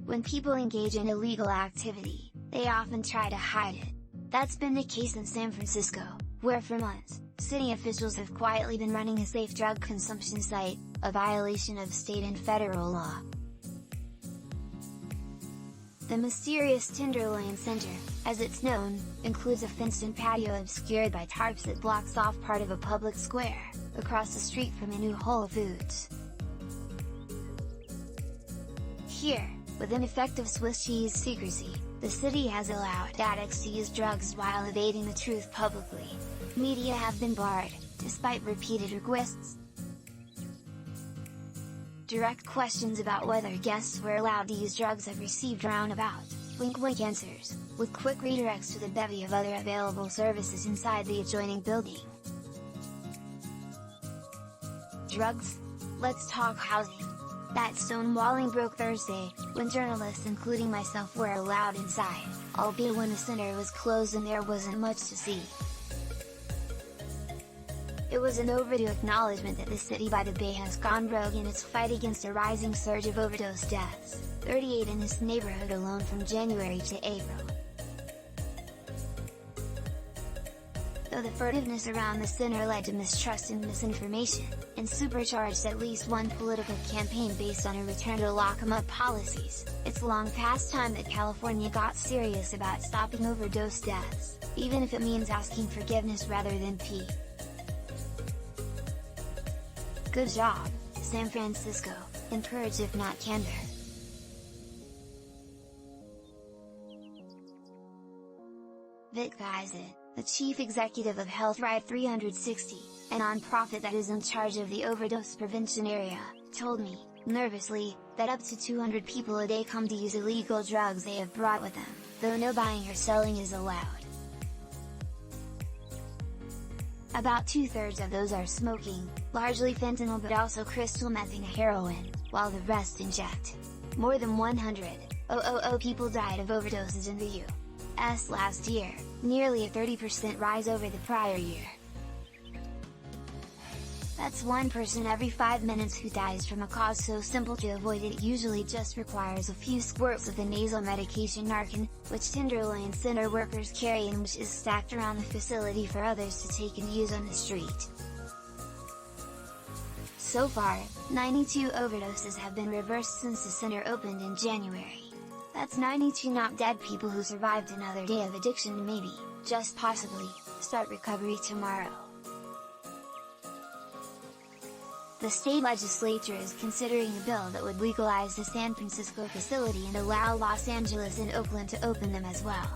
when people engage in illegal activity, they often try to hide it. That's been the case in San Francisco, where for months, city officials have quietly been running a safe drug consumption site, a violation of state and federal law. The mysterious Tenderloin Center, as it's known, includes a fenced-in patio obscured by tarps that blocks off part of a public square, across the street from a new Whole Foods. Here, with ineffective Swiss cheese secrecy, the city has allowed addicts to use drugs while evading the truth publicly. Media have been barred, despite repeated requests. Direct questions about whether guests were allowed to use drugs have received roundabout, wink-wink answers, with quick redirects to the bevy of other available services inside the adjoining building. Drugs? Let's talk housing. That stonewalling broke Thursday, when journalists including myself were allowed inside, albeit when the center was closed and there wasn't much to see. It was an overdue acknowledgement that the city by the bay has gone rogue in its fight against a rising surge of overdose deaths, 38 in this neighborhood alone from January to April. Though the furtiveness around the center led to mistrust and misinformation, and supercharged at least one political campaign based on a return to lock-em-up policies, it's long past time that California got serious about stopping overdose deaths, even if it means asking forgiveness rather than pee. Good job, San Francisco, encourage if not candor. Vitka Eisen, the chief executive of Healthright 360, a non-profit that is in charge of the overdose prevention area, told me, nervously, that up to 200 people a day come to use illegal drugs they have brought with them, though no buying or selling is allowed. About 2/3 of those are smoking, largely fentanyl but also crystal meth and heroin, while the rest inject. More than 100,000 people died of overdoses in the U.S. last year, nearly a 30% rise over the prior year. That's one person every 5 minutes who dies from a cause so simple to avoid it usually just requires a few squirts of the nasal medication Narcan, which Tenderloin Center workers carry and which is stacked around the facility for others to take and use on the street. So far, 92 overdoses have been reversed since the center opened in January. That's 92 not dead people who survived another day of addiction and maybe, just possibly, start recovery tomorrow. The state legislature is considering a bill that would legalize the San Francisco facility and allow Los Angeles and Oakland to open them as well.